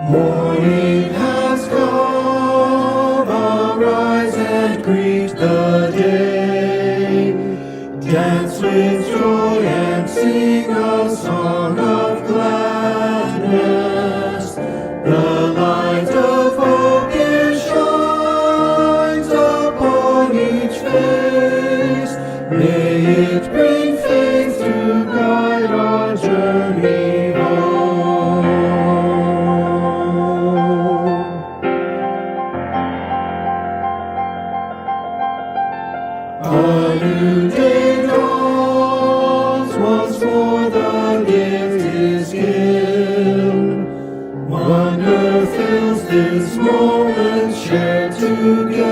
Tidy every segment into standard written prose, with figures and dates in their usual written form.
Morning has come, arise and greet the day. Dance with joy and sing a song of gladness. The light of hope it shines upon each face. May it bring faith to guide our journey home. A new day dawns, once more the gift is given. Wonder fills this moment shared together.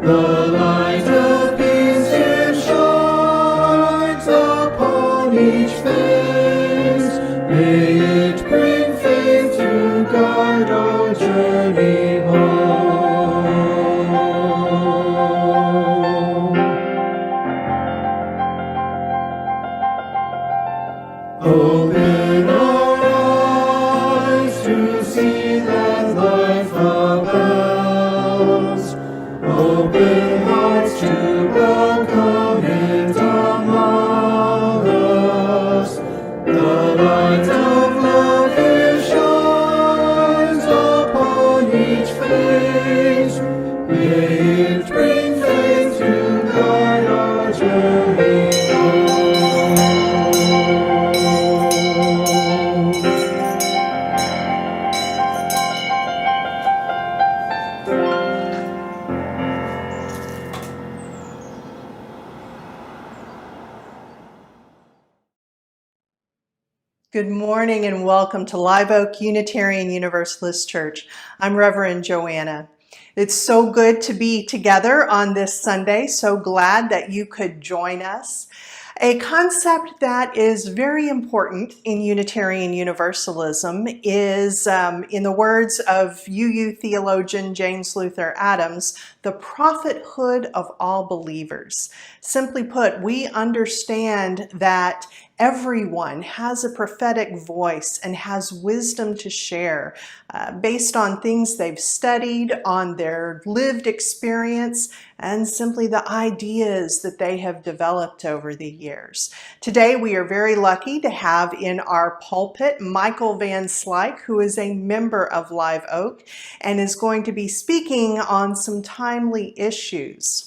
The light of peace it shines upon each face. May it bring faith to guide our journey home. Open our eyes to see that life abounds. Open hearts to welcome it among us. The light of love it shines upon each face. May it bring faith to guide our journey home. Good morning and welcome to Live Oak Unitarian Universalist Church. I'm Reverend Joanna. It's so good to be together on this Sunday. So glad that you could join us. A concept that is very important in Unitarian Universalism is, in the words of UU theologian James Luther Adams, the prophethood of all believers. Simply put, we understand that everyone has a prophetic voice and has wisdom to share based on things they've studied, on their lived experience, and simply the ideas that they have developed over the years. Today we are very lucky to have in our pulpit Michael Van Slyke, who is a member of Live Oak and is going to be speaking on some timely issues.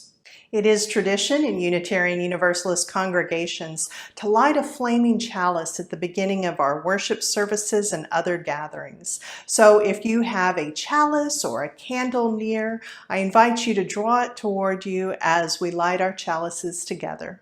It is tradition in Unitarian Universalist congregations to light a flaming chalice at the beginning of our worship services and other gatherings. So if you have a chalice or a candle near, I invite you to draw it toward you as we light our chalices together.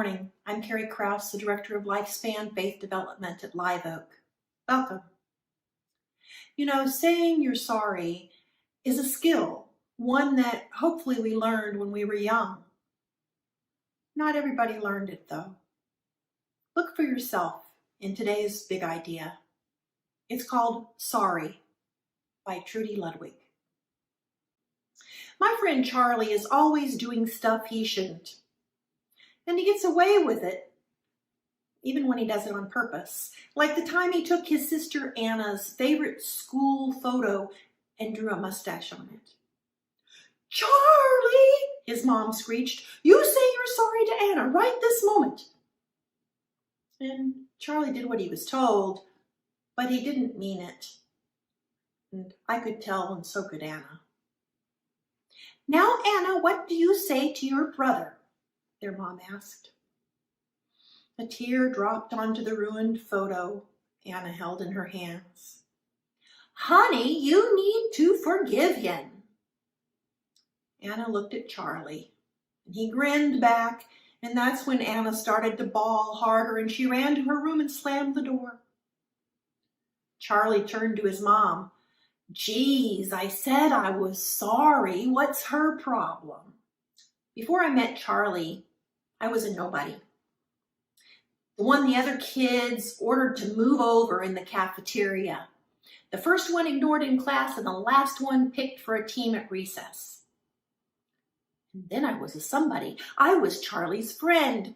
morning. I'm Carrie Krause, the Director of Lifespan Faith Development at Live Oak. Welcome. You know, saying you're sorry is a skill, one that hopefully we learned when we were young. Not everybody learned it, though. Look for yourself in today's big idea. It's called Sorry by Trudy Ludwig. My friend Charlie is always doing stuff he shouldn't. And he gets away with it, even when he does it on purpose. Like the time he took his sister Anna's favorite school photo and drew a mustache on it. "Charlie," his mom screeched, "you say you're sorry to Anna right this moment." And Charlie did what he was told, but he didn't mean it. And I could tell, and so could Anna. "Now, Anna, what do you say to your brother?" their mom asked. A tear dropped onto the ruined photo Anna held in her hands. "Honey, you need to forgive him." Anna looked at Charlie, and he grinned back, and that's when Anna started to bawl harder, and she ran to her room and slammed the door. Charlie turned to his mom. "Geez, I said I was sorry. What's her problem?" Before I met Charlie, I was a nobody. The one the other kids ordered to move over in the cafeteria. The first one ignored in class and the last one picked for a team at recess. And then I was a somebody. I was Charlie's friend.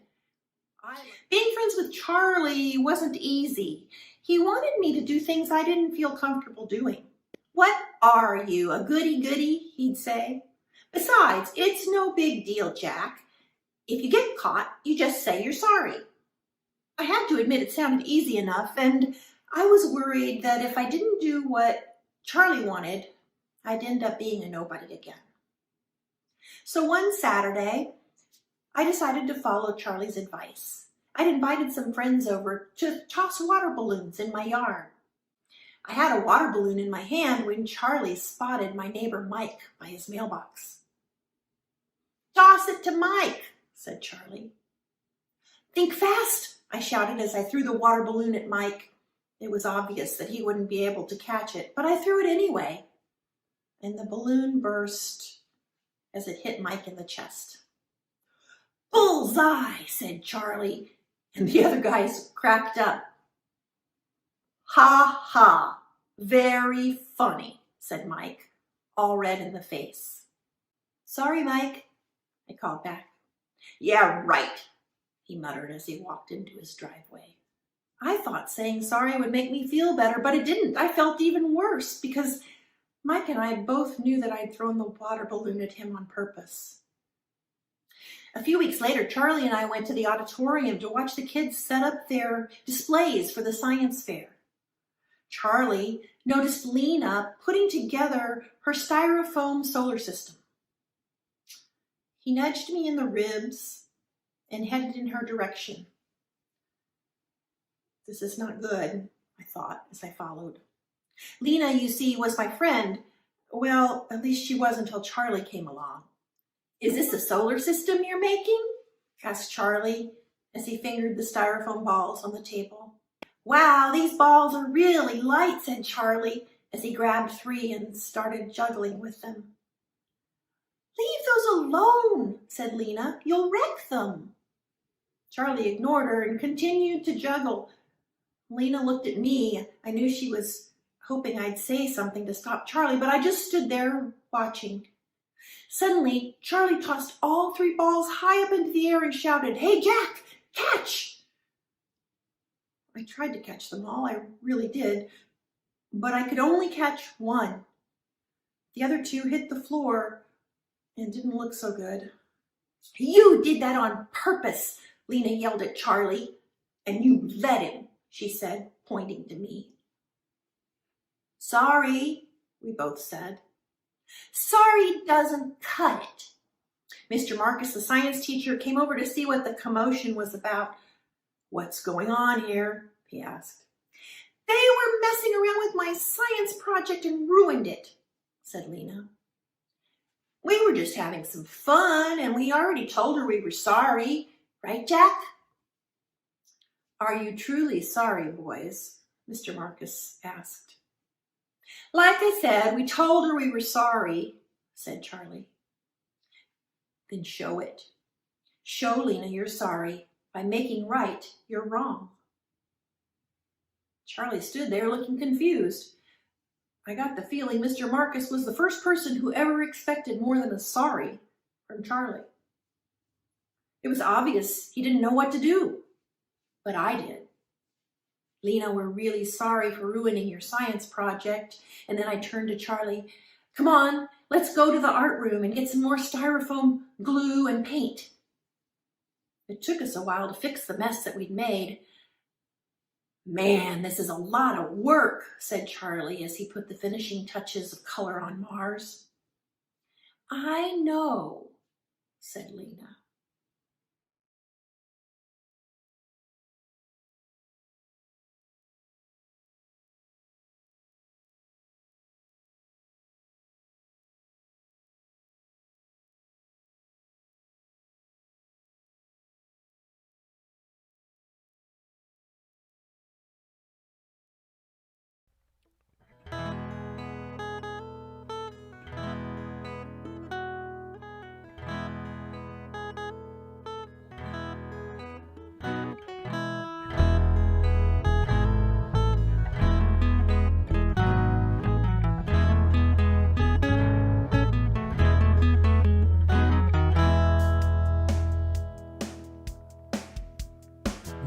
Being friends with Charlie wasn't easy. He wanted me to do things I didn't feel comfortable doing. "What are you, a goody-goody?" he'd say. "Besides, it's no big deal, Jack. If you get caught, you just say you're sorry." I had to admit it sounded easy enough, and I was worried that if I didn't do what Charlie wanted, I'd end up being a nobody again. So one Saturday, I decided to follow Charlie's advice. I'd invited some friends over to toss water balloons in my yard. I had a water balloon in my hand when Charlie spotted my neighbor Mike by his mailbox. "Toss it to Mike," said Charlie. "Think fast," I shouted as I threw the water balloon at Mike. It was obvious that he wouldn't be able to catch it, but I threw it anyway. And the balloon burst as it hit Mike in the chest. "Bullseye," said Charlie, and the other guys cracked up. "Ha ha, very funny," said Mike, all red in the face. "Sorry, Mike," I called back. "Yeah, right," he muttered as he walked into his driveway. I thought saying sorry would make me feel better, but it didn't. I felt even worse because Mike and I both knew that I'd thrown the water balloon at him on purpose. A few weeks later, Charlie and I went to the auditorium to watch the kids set up their displays for the science fair. Charlie noticed Lena putting together her styrofoam solar system. He nudged me in the ribs and headed in her direction. This is not good, I thought as I followed. Lena, you see, was my friend. Well, at least she was until Charlie came along. "Is this a solar system you're making?" asked Charlie as he fingered the styrofoam balls on the table. "Wow, these balls are really light," said Charlie as he grabbed 3 and started juggling with them. "Leave those alone," said Lena. "You'll wreck them." Charlie ignored her and continued to juggle. Lena looked at me. I knew she was hoping I'd say something to stop Charlie, but I just stood there watching. Suddenly, Charlie tossed all 3 balls high up into the air and shouted, "Hey, Jack, catch!" I tried to catch them all, I really did, but I could only catch 1. The other 2 hit the floor and didn't look so good. "You did that on purpose," Lena yelled at Charlie. "And you let him," she said, pointing to me. "Sorry," we both said. "Sorry doesn't cut it." Mr. Marcus, the science teacher, came over to see what the commotion was about. "What's going on here?" he asked. "They were messing around with my science project and ruined it," said Lena. "We were just having some fun, and we already told her we were sorry," Right, Jack? Are you truly sorry, boys? Mr. Marcus asked. Like I said, we told her we were sorry, said Charlie. Then show it. Show Lena you're sorry by making right your wrong. Charlie stood there looking confused. I got the feeling Mr. Marcus was the first person who ever expected more than a sorry from Charlie. It was obvious he didn't know what to do, but I did. Lena, we're really sorry for ruining your science project. And then I turned to Charlie. Come on, let's go to the art room and get some more styrofoam glue and paint. It took us a while to fix the mess that we'd made. Man, this is a lot of work, said Charlie as he put the finishing touches of color on Mars. I know, said Lena.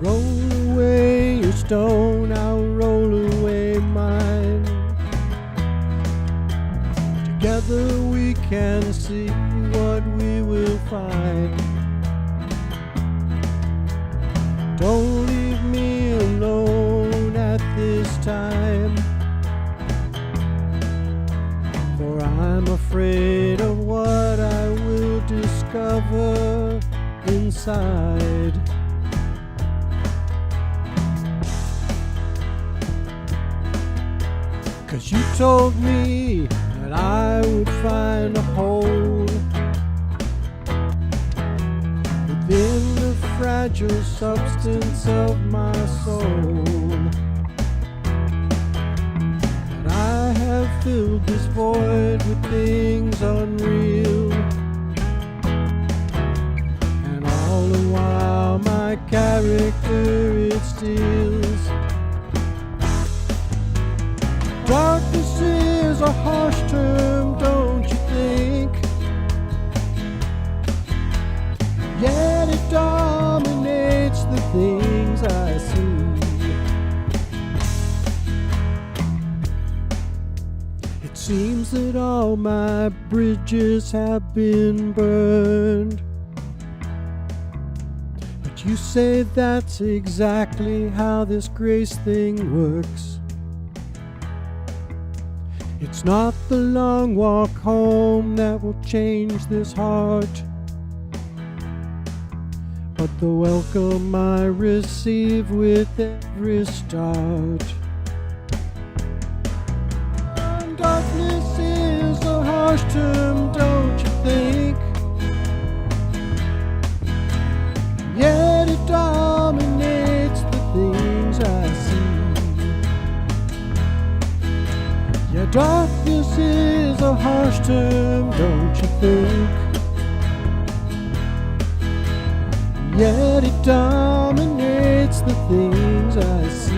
Roll away your stone, I'll roll away mine. Together we can see what we will find. Don't leave me alone at this time, for I'm afraid of what I will discover inside. Cause you told me that I would find a hole within the fragile substance of my soul. That I have filled this void with things unreal, and all the while my character it steals. Darkness is a harsh term, don't you think? Yet it dominates the things I see. It seems that all my bridges have been burned, but you say that's exactly how this grace thing works. It's not the long walk home that will change this heart, but the welcome I receive with every start. And darkness is a harsh term, don't you think? Yet it dominates the things I see. Yeah, darkness is a harsh term, don't you think? Yet it dominates the things I see.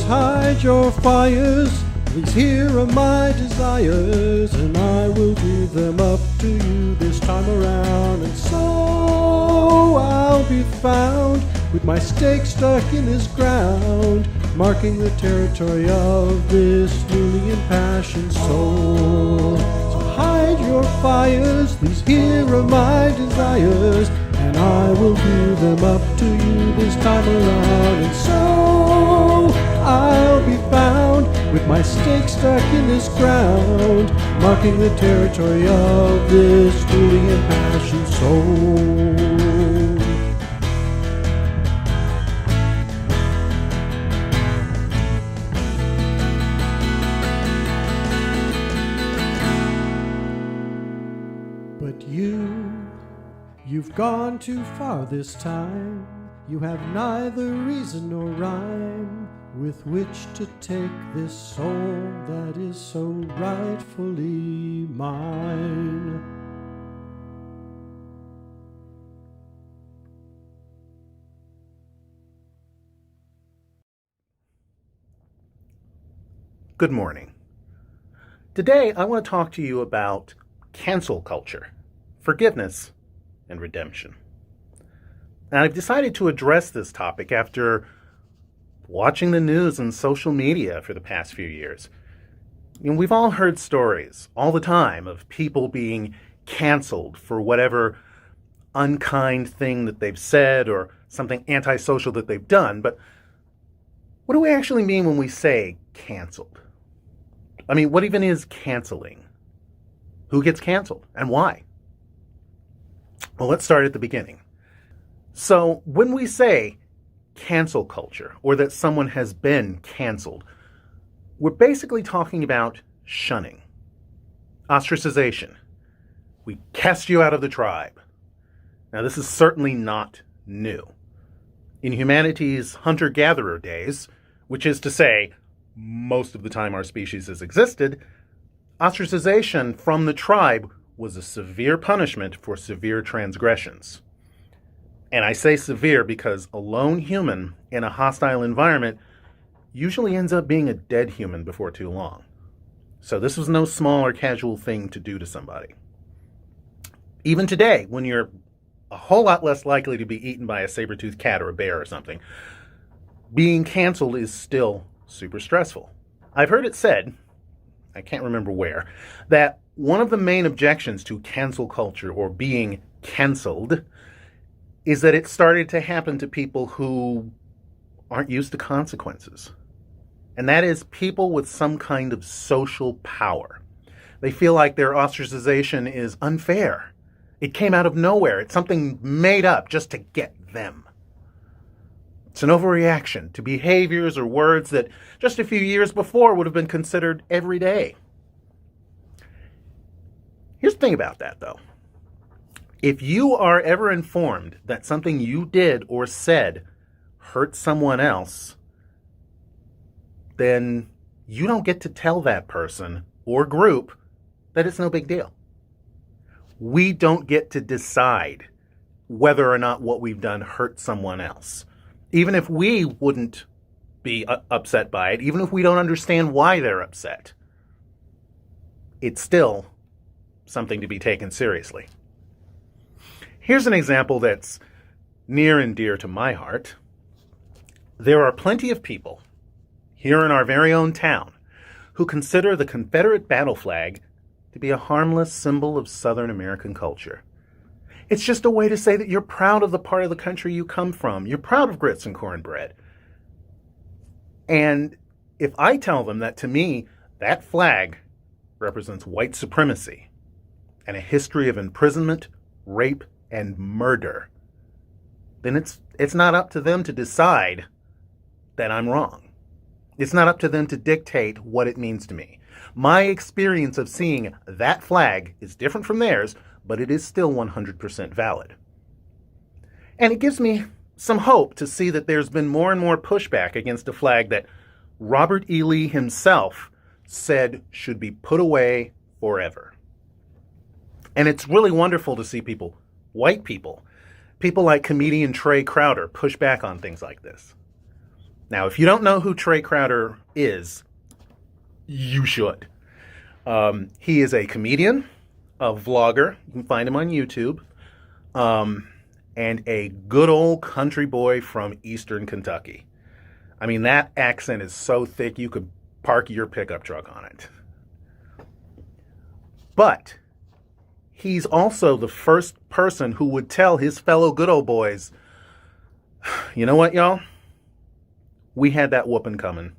Hide your fires, these here are my desires, and I will give them up to you this time around. And so I'll be found with my stake stuck in this ground, marking the territory of this newly impassioned soul. So hide your fires, these here are my desires, and I will give them up to you this time around. And so I'll be found with my stake stuck in this ground, marking the territory of this truly impassioned soul. But you've gone too far this time. You have neither reason nor rhyme with which to take this soul that is so rightfully mine. Good morning. Today I want to talk to you about cancel culture, forgiveness, and redemption. And I've decided to address this topic after watching the news and social media for the past few years. We've all heard stories all the time of people being canceled for whatever unkind thing that they've said or something antisocial that they've done. But what do we actually mean when we say canceled? I mean, what even is canceling? Who gets canceled and why? Well, let's start at the beginning. So when we say cancel culture or that someone has been canceled, we're basically talking about shunning, ostracization. We cast you out of the tribe. Now, this is certainly not new. In humanity's hunter-gatherer days, which is to say, most of the time our species has existed, ostracization from the tribe was a severe punishment for severe transgressions. And I say severe because a lone human in a hostile environment usually ends up being a dead human before too long. So this was no small or casual thing to do to somebody. Even today, when you're a whole lot less likely to be eaten by a saber-toothed cat or a bear or something, being canceled is still super stressful. I've heard it said, I can't remember where, that one of the main objections to cancel culture or being canceled is that it started to happen to people who aren't used to consequences. And that is people with some kind of social power. They feel like their ostracization is unfair. It came out of nowhere. It's something made up just to get them. It's an overreaction to behaviors or words that just a few years before would have been considered everyday. Here's the thing about that, though. If you are ever informed that something you did or said hurt someone else, then you don't get to tell that person or group that it's no big deal. We don't get to decide whether or not what we've done hurt someone else. Even if we wouldn't be upset by it, even if we don't understand why they're upset, it's still something to be taken seriously. Here's an example that's near and dear to my heart. There are plenty of people here in our very own town who consider the Confederate battle flag to be a harmless symbol of Southern American culture. It's just a way to say that you're proud of the part of the country you come from. You're proud of grits and cornbread. And if I tell them that to me, that flag represents white supremacy and a history of imprisonment, rape, and murder, then it's not up to them to decide that I'm wrong. It's not up to them to dictate what it means to me. My experience of seeing that flag is different from theirs, but it is still 100% valid. And it gives me some hope to see that there's been more and more pushback against a flag that Robert E. Lee himself said should be put away forever. And it's really wonderful to see people, white people like comedian Trey Crowder, push back on things like this. Now, if you don't know who Trey Crowder is, you should. He is a comedian, a vlogger. You can find him on YouTube. And a good old country boy from Eastern Kentucky. I mean, that accent is so thick you could park your pickup truck on it. But he's also the first person who would tell his fellow good old boys, you know what, y'all? we had that whooping coming.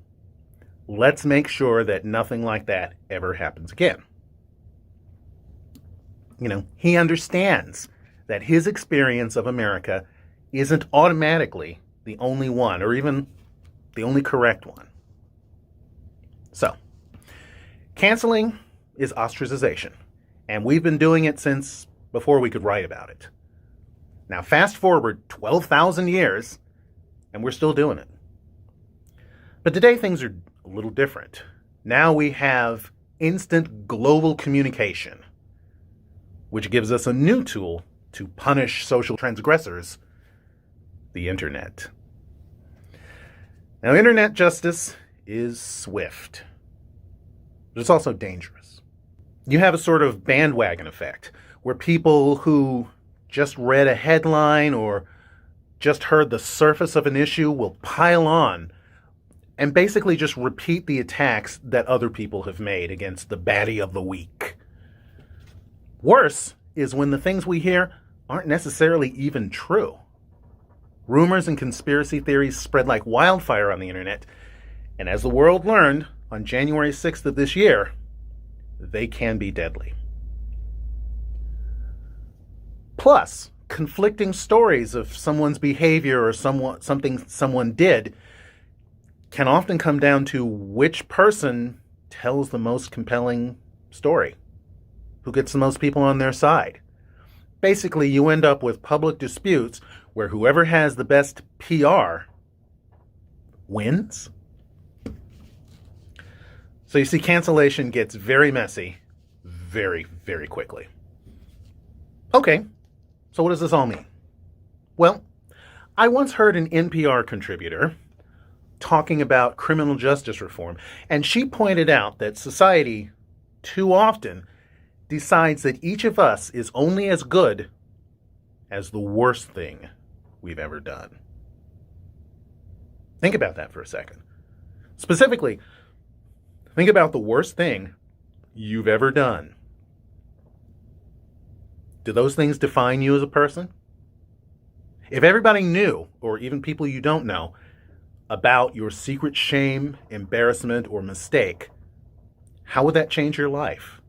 Let's make sure that nothing like that ever happens again. He understands that his experience of America isn't automatically the only one, or even the only correct one. So, canceling is ostracization, and we've been doing it since before we could write about it. Now, fast forward 12,000 years, and we're still doing it. But today things are a little different. Now we have instant global communication, which gives us a new tool to punish social transgressors: the internet. Now, internet justice is swift, but it's also dangerous. You have a sort of bandwagon effect where people who just read a headline or just heard the surface of an issue will pile on and basically just repeat the attacks that other people have made against the baddie of the week. Worse is when the things we hear aren't necessarily even true. Rumors and conspiracy theories spread like wildfire on the internet, and as the world learned on January 6th of this year, they can be deadly. Plus, conflicting stories of someone's behavior or something someone did can often come down to which person tells the most compelling story, who gets the most people on their side. Basically, you end up with public disputes where whoever has the best PR wins. So you see, cancellation gets very messy very, very quickly. Okay, so what does this all mean? Well, I once heard an NPR contributor talking about criminal justice reform, and she pointed out that society too often decides that each of us is only as good as the worst thing we've ever done. Think about that for a second. Specifically, think about the worst thing you've ever done. Do those things define you as a person? If everybody knew, or even people you don't know, about your secret shame, embarrassment, or mistake, how would that change your life?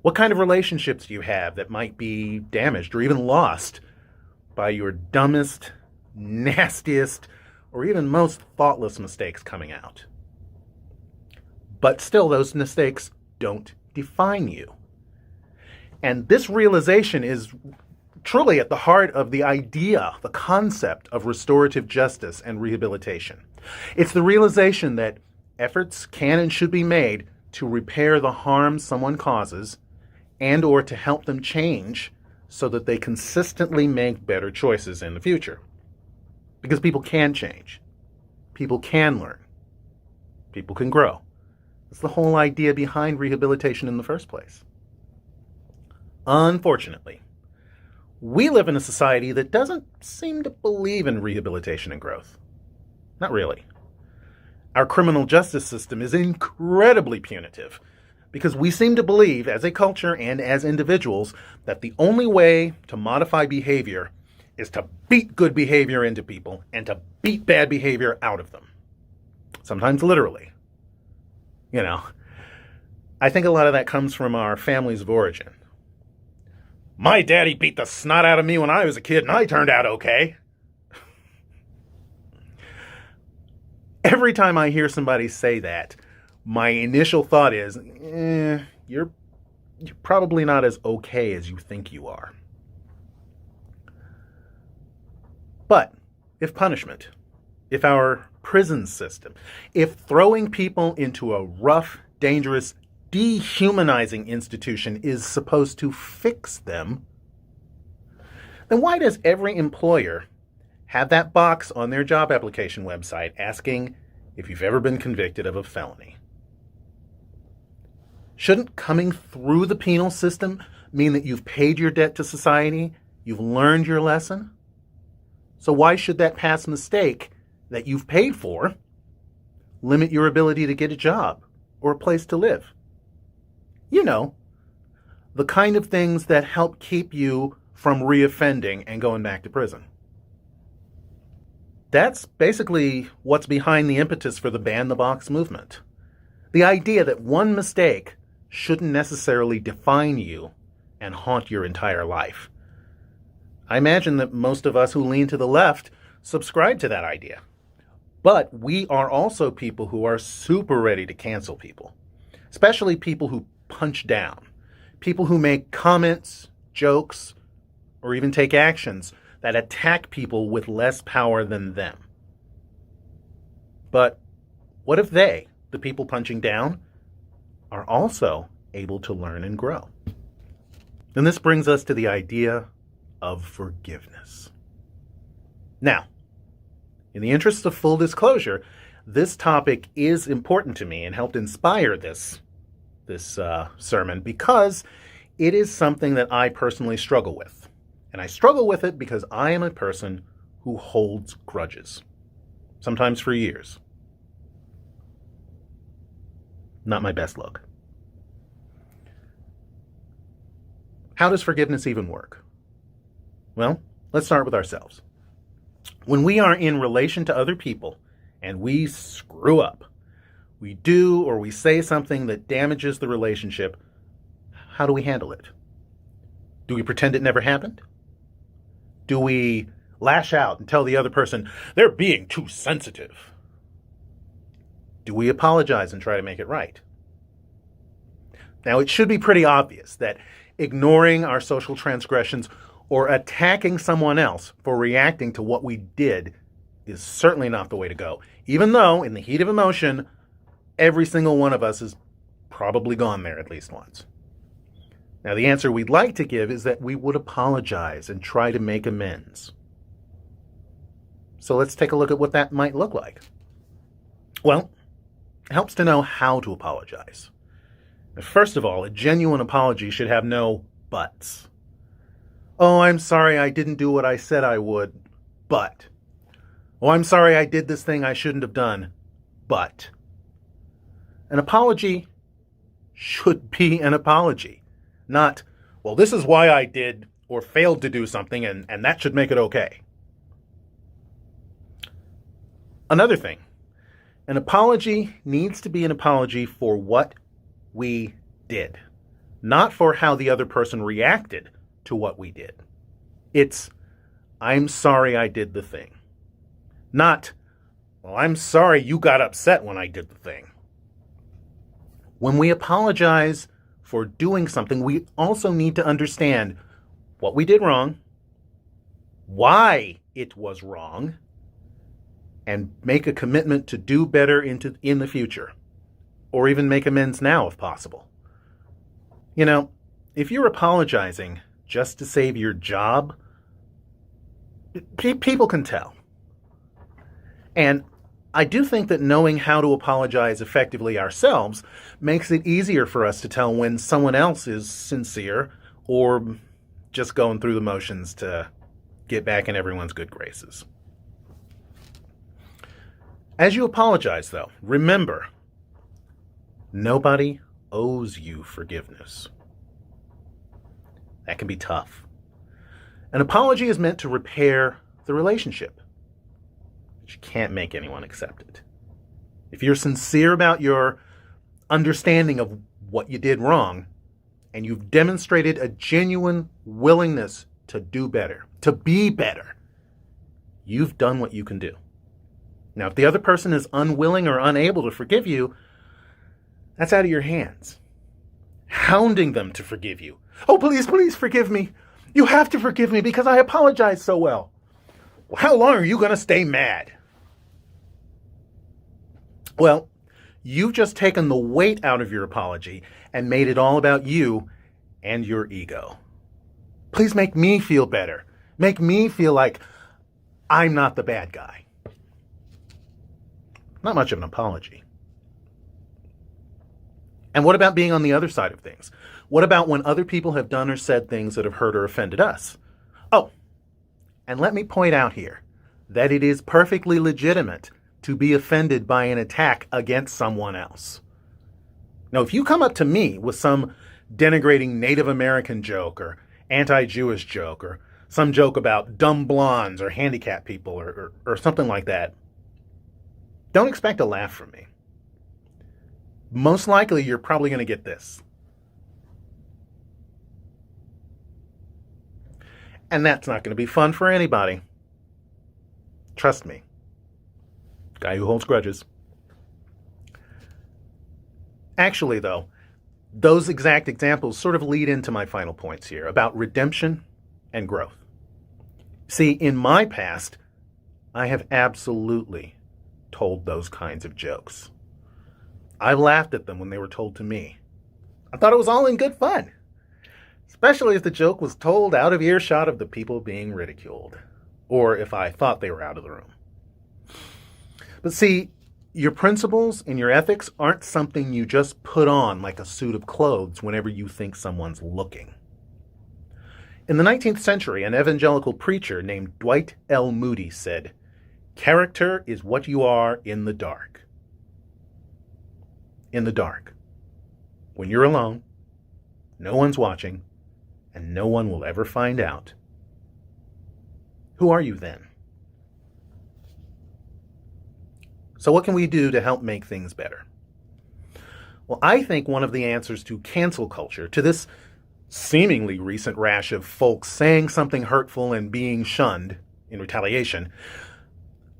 What kind of relationships do you have that might be damaged or even lost by your dumbest, nastiest, or even most thoughtless mistakes coming out? But still, those mistakes don't define you. And this realization is truly at the heart of the idea, the concept of restorative justice and rehabilitation. It's the realization that efforts can and should be made to repair the harm someone causes and or to help them change so that they consistently make better choices in the future. Because people can change. People can learn. People can grow. That's the whole idea behind rehabilitation in the first place. Unfortunately, we live in a society that doesn't seem to believe in rehabilitation and growth. Not really. Our criminal justice system is incredibly punitive because we seem to believe, as a culture and as individuals, that the only way to modify behavior is to beat good behavior into people and to beat bad behavior out of them. Sometimes literally. I think a lot of that comes from our families of origin. My daddy beat the snot out of me when I was a kid, and I turned out okay. Every time I hear somebody say that, my initial thought is, you're probably not as okay as you think you are. But if punishment, if our prison system, if throwing people into a rough, dangerous, dehumanizing institution is supposed to fix them, then why does every employer have that box on their job application website asking if you've ever been convicted of a felony? Shouldn't coming through the penal system mean that you've paid your debt to society, you've learned your lesson? So why should that past mistake that you've paid for limit your ability to get a job or a place to live? The kind of things that help keep you from reoffending and going back to prison. That's basically what's behind the impetus for the Ban the Box movement. The idea that one mistake shouldn't necessarily define you and haunt your entire life. I imagine that most of us who lean to the left subscribe to that idea. But we are also people who are super ready to cancel people, especially people who punch down, people who make comments, jokes, or even take actions that attack people with less power than them. But what if they, the people punching down, are also able to learn and grow? And this brings us to the idea of forgiveness. Now, in the interest of full disclosure, this topic is important to me and helped inspire this sermon because it is something that I personally struggle with. And I struggle with it because I am a person who holds grudges, sometimes for years. Not my best look. How does forgiveness even work? Well, let's start with ourselves. When we are in relation to other people and we screw up, we do or we say something that damages the relationship, how do we handle it? Do we pretend it never happened? Do we lash out and tell the other person they're being too sensitive? Do we apologize and try to make it right? Now, it should be pretty obvious that ignoring our social transgressions or attacking someone else for reacting to what we did is certainly not the way to go. Even though, in the heat of emotion, every single one of us has probably gone there at least once. Now, the answer we'd like to give is that we would apologize and try to make amends. So let's take a look at what that might look like. Well, it helps to know how to apologize. First of all, a genuine apology should have no buts. Oh, I'm sorry I didn't do what I said I would, but. Oh, I'm sorry I did this thing I shouldn't have done, but. An apology should be an apology, not, well, this is why I did or failed to do something and that should make it okay. Another thing, an apology needs to be an apology for what we did, not for how the other person reacted to what we did. It's, I'm sorry I did the thing. Not, well, I'm sorry you got upset when I did the thing. When we apologize for doing something, we also need to understand what we did wrong, why it was wrong, and make a commitment to do better in the future, or even make amends now if possible. You know, if you're apologizing just to save your job, people can tell. And I do think that knowing how to apologize effectively ourselves makes it easier for us to tell when someone else is sincere or just going through the motions to get back in everyone's good graces. As you apologize, though, remember, nobody owes you forgiveness. That can be tough. An apology is meant to repair the relationship. But you can't make anyone accept it. If you're sincere about your understanding of what you did wrong, and you've demonstrated a genuine willingness to do better, to be better, you've done what you can do. Now, if the other person is unwilling or unable to forgive you, that's out of your hands. Hounding them to forgive you. Oh, please, please forgive me. You have to forgive me because I apologize so well. Well, how long are you going to stay mad? Well, you've just taken the weight out of your apology and made it all about you and your ego. Please make me feel better. Make me feel like I'm not the bad guy. Not much of an apology. And what about being on the other side of things? What about when other people have done or said things that have hurt or offended us? Oh, and let me point out here that it is perfectly legitimate to be offended by an attack against someone else. Now, if you come up to me with some denigrating Native American joke or anti-Jewish joke or some joke about dumb blondes or handicapped people or something like that, don't expect a laugh from me. Most likely, you're probably going to get this. And that's not going to be fun for anybody. Trust me. Guy who holds grudges. Actually, though, those exact examples sort of lead into my final points here about redemption and growth. See, in my past, I have absolutely told those kinds of jokes. I laughed at them when they were told to me. I thought it was all in good fun, especially if the joke was told out of earshot of the people being ridiculed, or if I thought they were out of the room. But see, your principles and your ethics aren't something you just put on like a suit of clothes whenever you think someone's looking. In the 19th century, an evangelical preacher named Dwight L. Moody said, "Character is what you are in the dark." In the dark. When you're alone, no one's watching, and no one will ever find out. Who are you then? So what can we do to help make things better? Well, I think one of the answers to cancel culture, to this seemingly recent rash of folks saying something hurtful and being shunned in retaliation,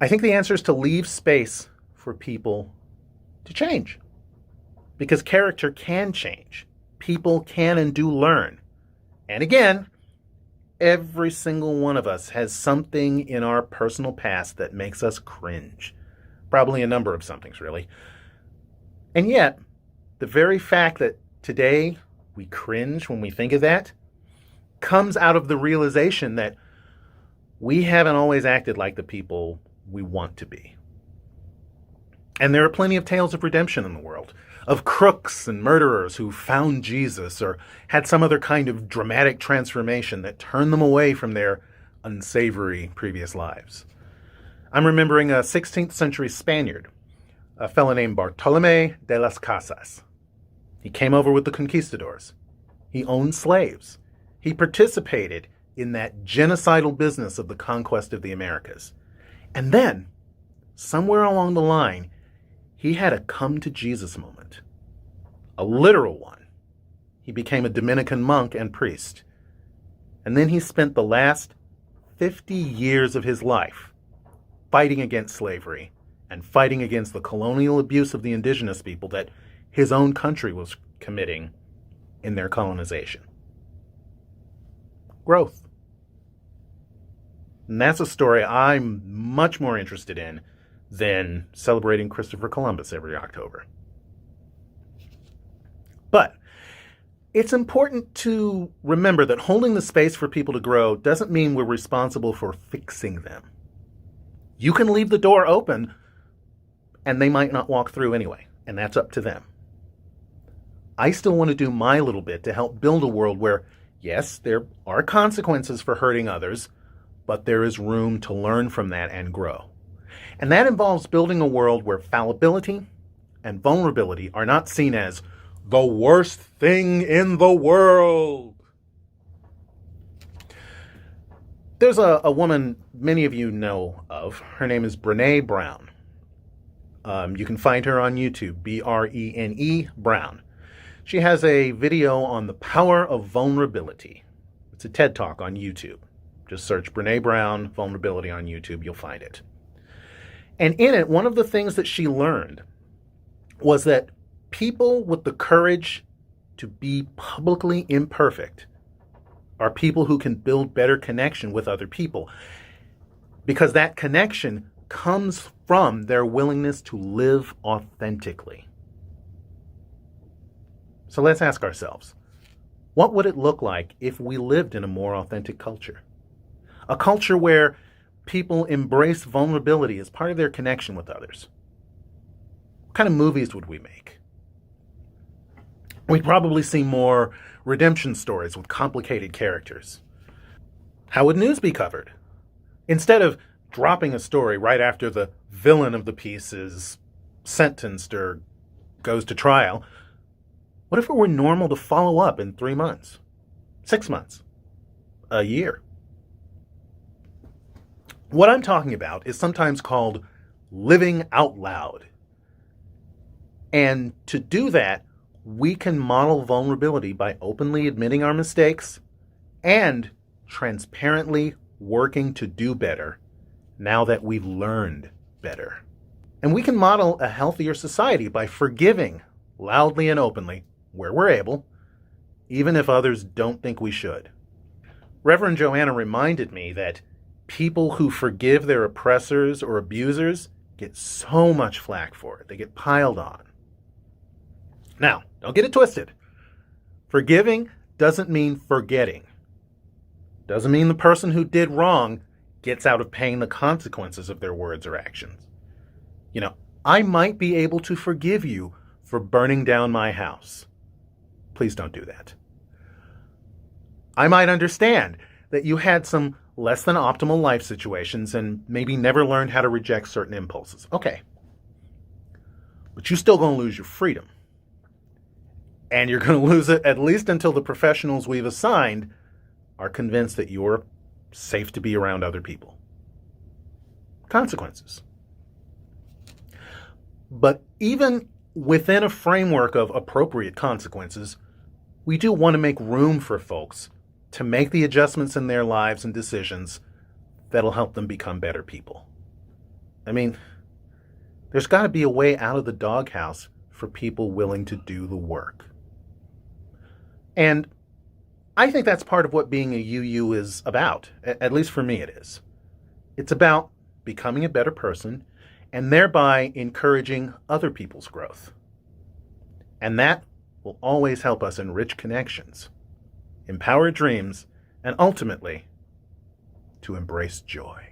I think the answer is to leave space for people to change. Because character can change. People can and do learn. And again, every single one of us has something in our personal past that makes us cringe. Probably a number of somethings, really. And yet, the very fact that today we cringe when we think of that comes out of the realization that we haven't always acted like the people we want to be. And there are plenty of tales of redemption in the world, of crooks and murderers who found Jesus or had some other kind of dramatic transformation that turned them away from their unsavory previous lives. I'm remembering a 16th century Spaniard, a fellow named Bartolomé de las Casas. He came over with the conquistadors. He owned slaves. He participated in that genocidal business of the conquest of the Americas. And then, somewhere along the line, he had a come to Jesus moment. A literal one. He became a Dominican monk and priest. And then he spent the last 50 years of his life fighting against slavery and fighting against the colonial abuse of the indigenous people that his own country was committing in their colonization. Growth. And that's a story I'm much more interested in than celebrating Christopher Columbus every October. But it's important to remember that holding the space for people to grow doesn't mean we're responsible for fixing them. You can leave the door open and they might not walk through anyway, and that's up to them. I still want to do my little bit to help build a world where, yes, there are consequences for hurting others, but there is room to learn from that and grow. And that involves building a world where fallibility and vulnerability are not seen as the worst thing in the world. There's a woman many of you know of. Her name is Brené Brown. You can find her on YouTube, Brene Brown. She has a video on the power of vulnerability. It's a TED Talk on YouTube. Just search Brené Brown vulnerability on YouTube, you'll find it. And in it, one of the things that she learned was that people with the courage to be publicly imperfect are people who can build better connection with other people, because that connection comes from their willingness to live authentically. So let's ask ourselves, what would it look like if we lived in a more authentic culture? A culture where people embrace vulnerability as part of their connection with others. What kind of movies would we make? We'd probably see more redemption stories with complicated characters. How would news be covered? Instead of dropping a story right after the villain of the piece is sentenced or goes to trial, what if it were normal to follow up in 3 months, 6 months, a year? What I'm talking about is sometimes called living out loud. And to do that, we can model vulnerability by openly admitting our mistakes and transparently working to do better now that we've learned better. And we can model a healthier society by forgiving loudly and openly where we're able, even if others don't think we should. Reverend Joanna reminded me that people who forgive their oppressors or abusers get so much flack for it. They get piled on. Now, don't get it twisted. Forgiving doesn't mean forgetting. Doesn't mean the person who did wrong gets out of paying the consequences of their words or actions. I might be able to forgive you for burning down my house. Please don't do that. I might understand that you had some less than optimal life situations and maybe never learned how to reject certain impulses. Okay. But you're still going to lose your freedom. And you're going to lose it at least until the professionals we've assigned are convinced that you're safe to be around other people. Consequences. But even within a framework of appropriate consequences, we do want to make room for folks to make the adjustments in their lives and decisions that'll help them become better people. I mean, there's got to be a way out of the doghouse for people willing to do the work. And I think that's part of what being a UU is about. At least for me it is. It's about becoming a better person and thereby encouraging other people's growth. And that will always help us enrich connections, empower dreams, and ultimately to embrace joy.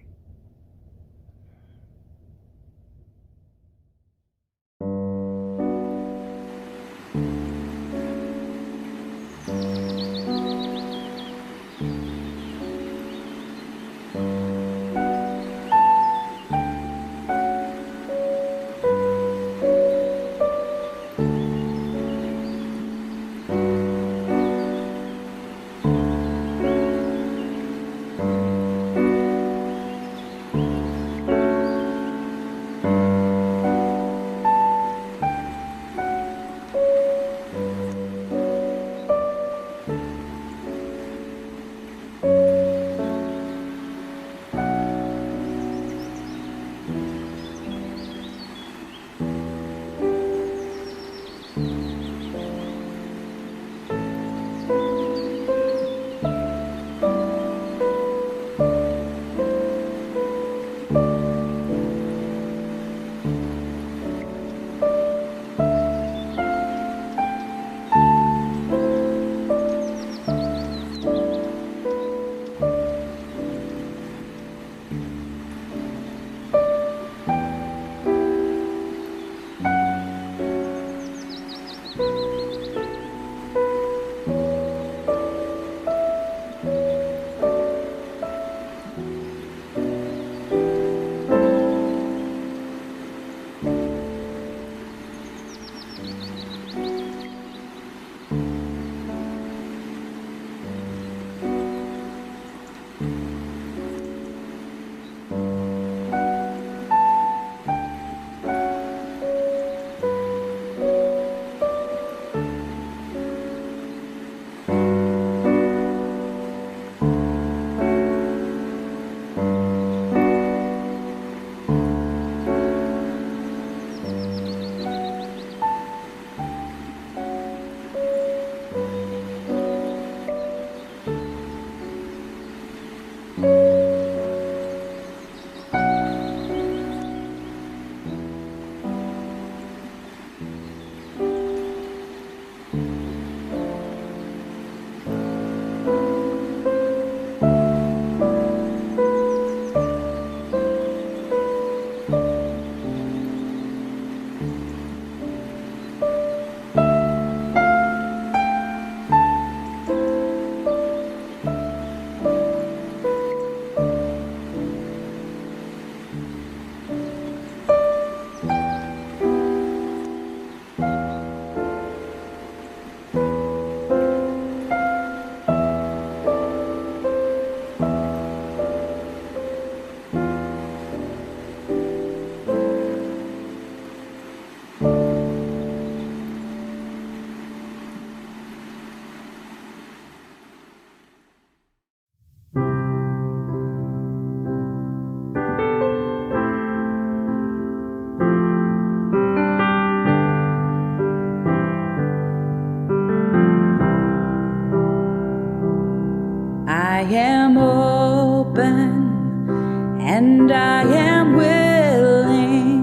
I am willing,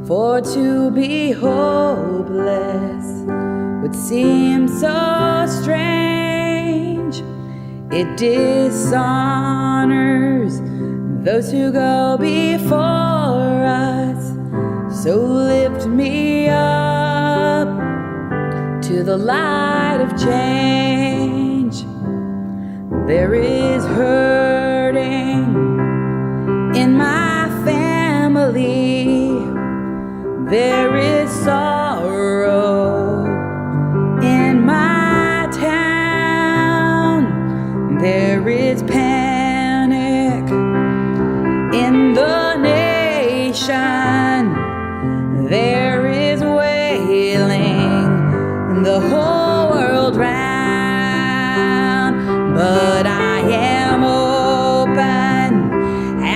for to be hopeless would seem so strange. It dishonors those who go before us. So lift me up to the light of change. There is hurting in my family. There is sorrow in my town. There is panic in the nation. There is wailing in the whole world round. But I am open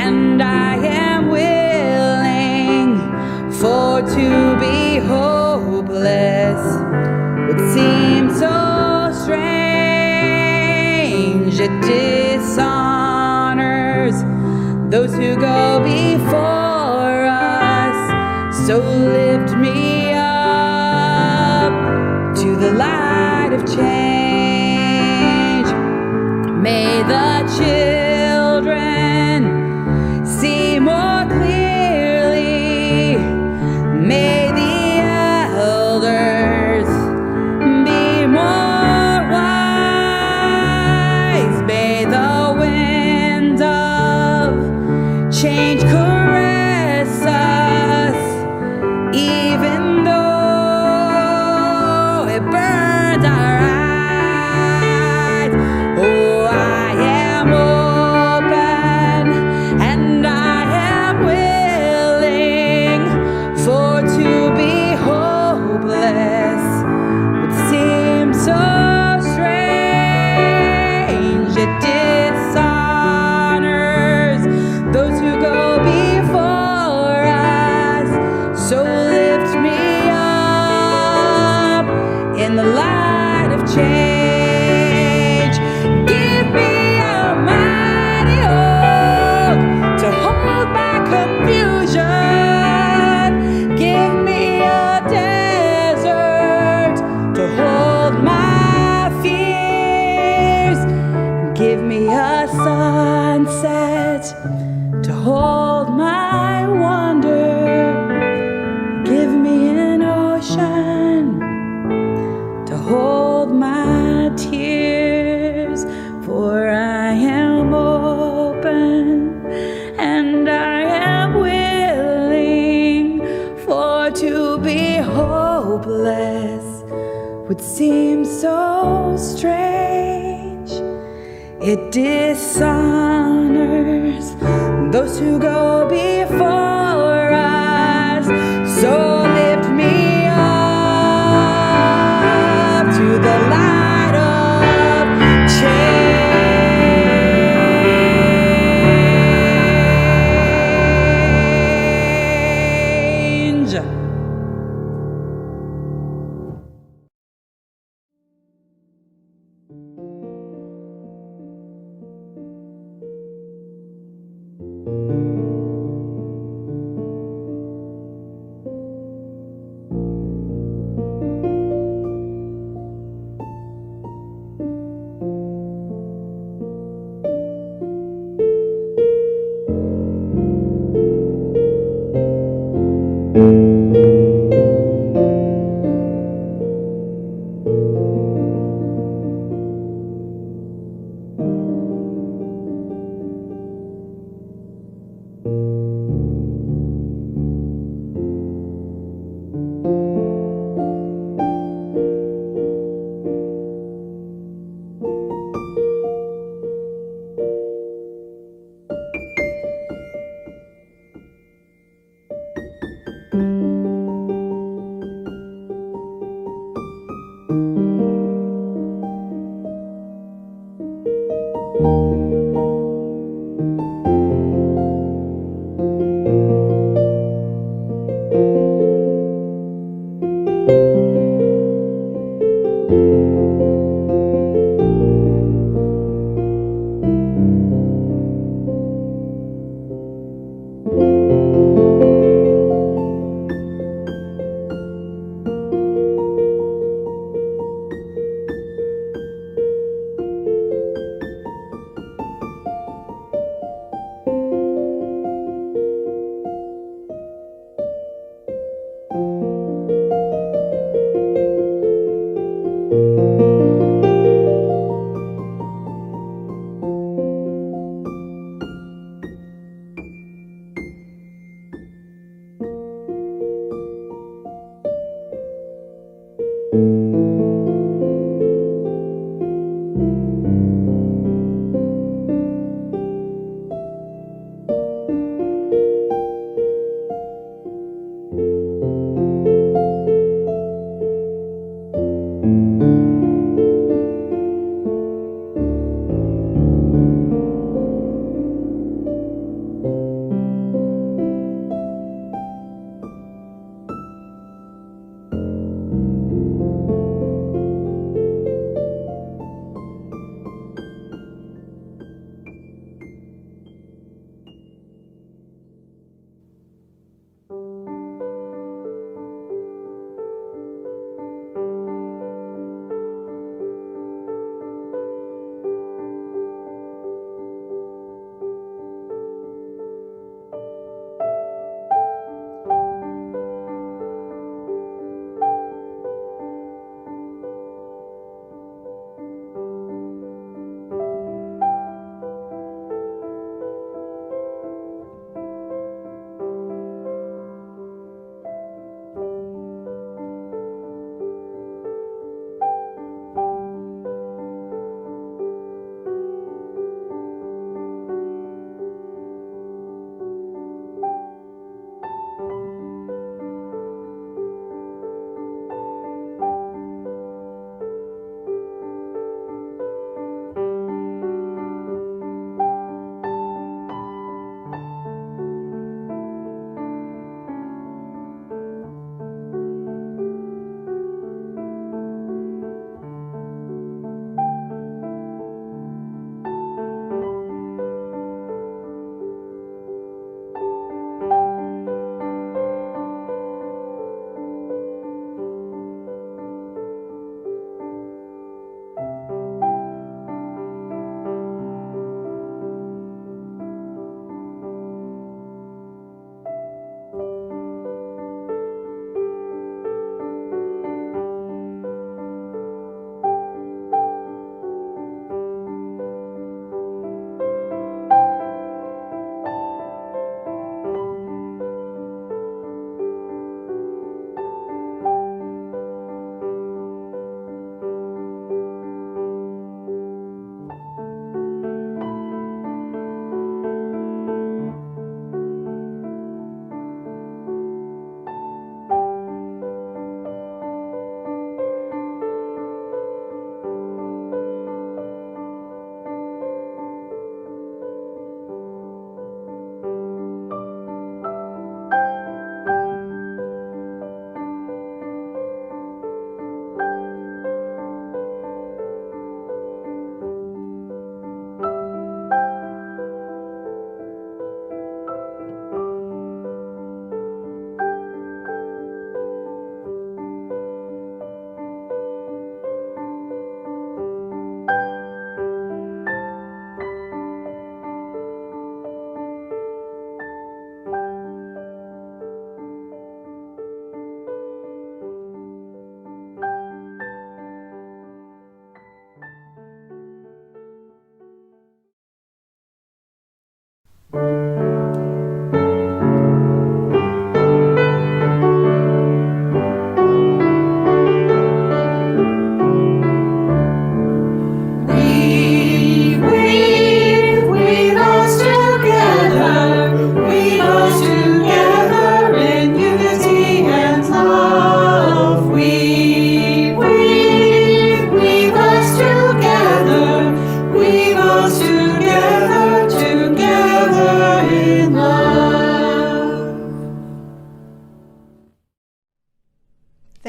and I am willing, for to be hopeless would seem so strange. It dishonors those who go before us. So lift me up to the light of change. May the children see more clearly. May the elders be more wise. May the wind of change caress us, even though it burns our eyes. Oh, I am open and I am willing, for to be hopeless would seem so strange. It dishonors those who go before us. So lift me up in the light of change. Give me a mighty oak to hold my confusion. Give me a desert to hold my fears. Give me a sunset to hold my wonder. Give me an ocean to hold my tears. For I am open and I am willing, for to be hopeless would seem so strange. It dishonors those who go before us. So lift me up to the light of change.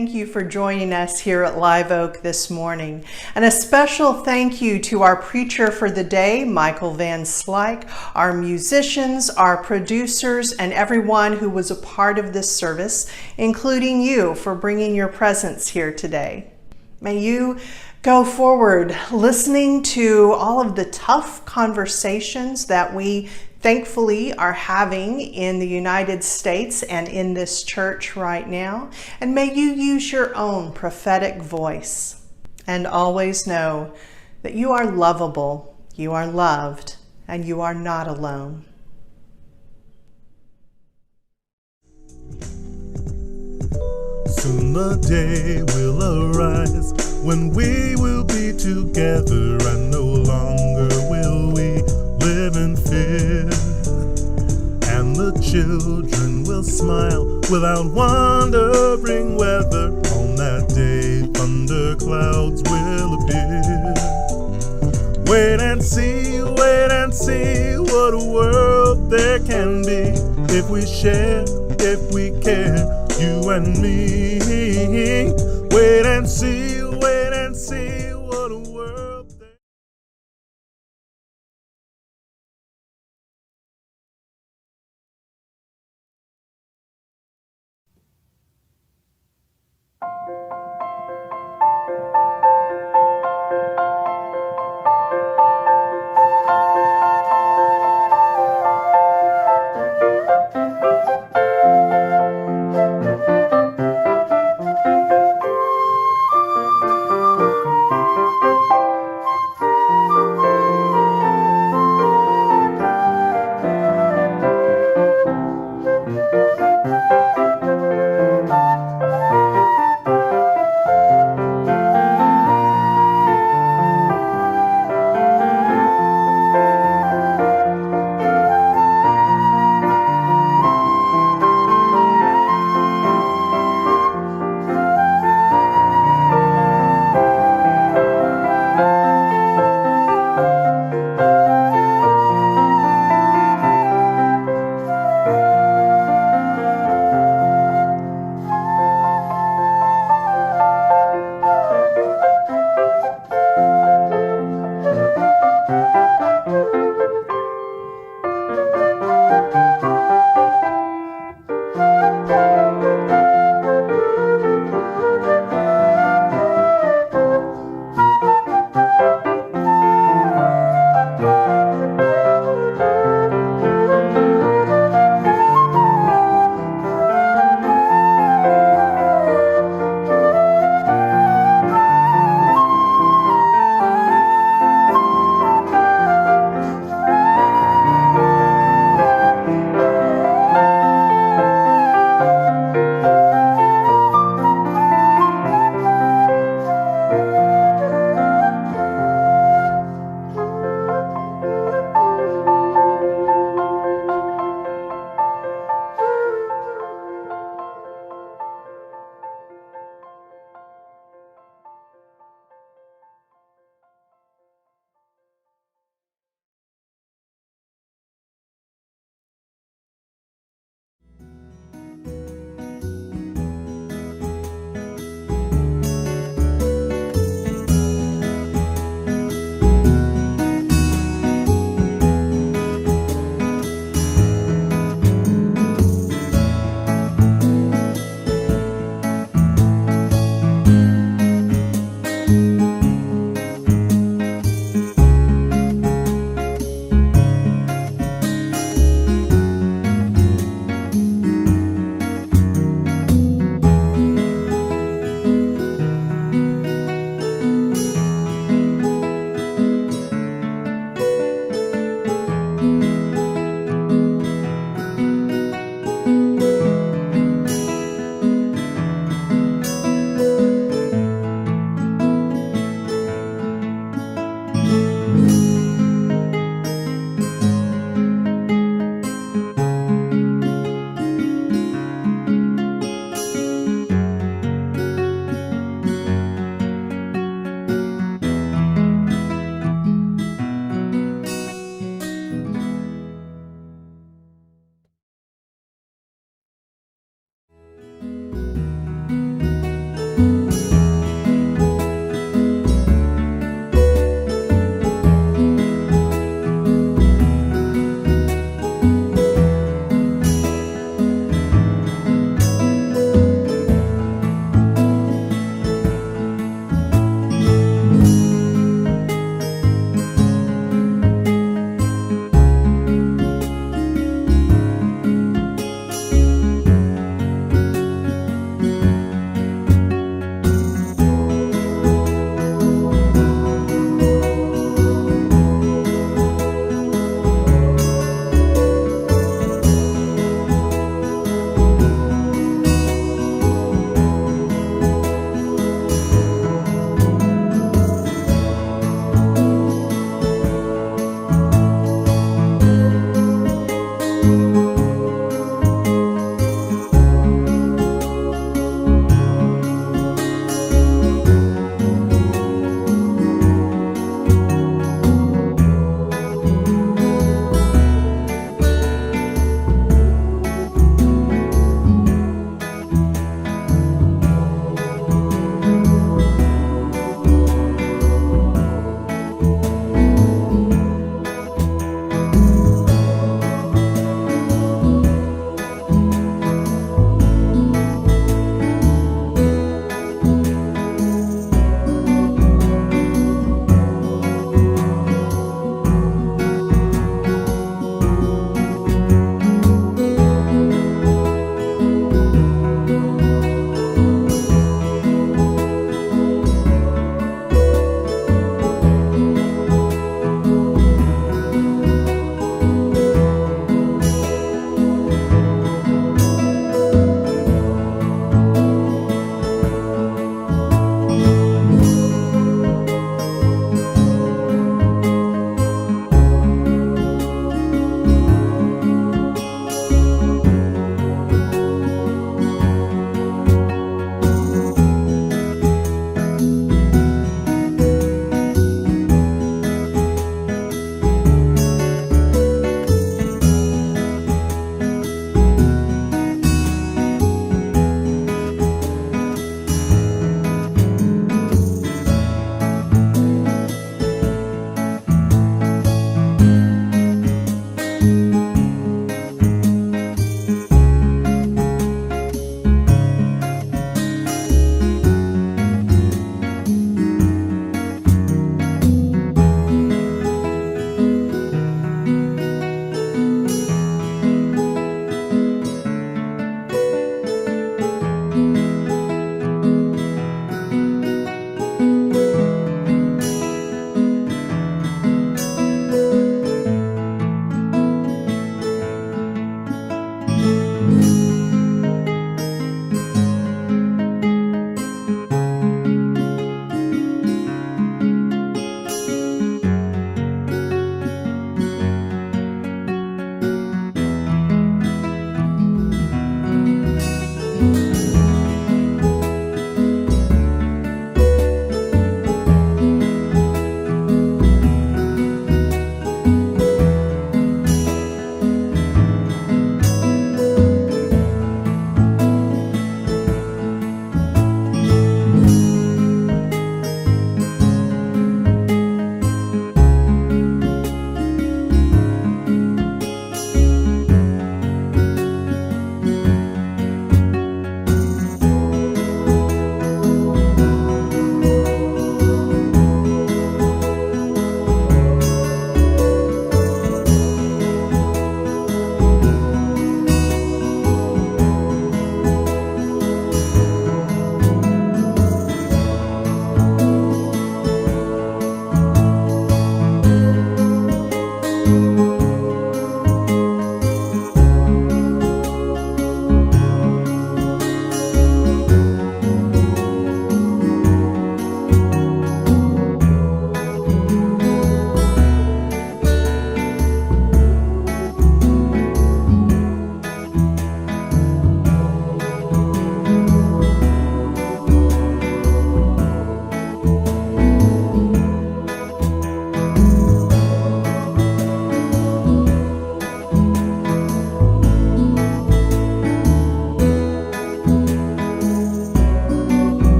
Thank you for joining us here at Live Oak this morning. And a special thank you to our preacher for the day, Michael Van Slyke, our musicians, our producers, and everyone who was a part of this service, including you for bringing your presence here today. May you go forward listening to all of the tough conversations that we thankfully are having in the United States and in this church right now. And may you use your own prophetic voice and always know that you are lovable, you are loved, and you are not alone. Soon the day will arise when we will be together, and no longer will we live in fear. And the children will smile without wondering whether on that day thunder clouds will appear. Wait and see what a world there can be if we share, if we care, you and me. Wait and see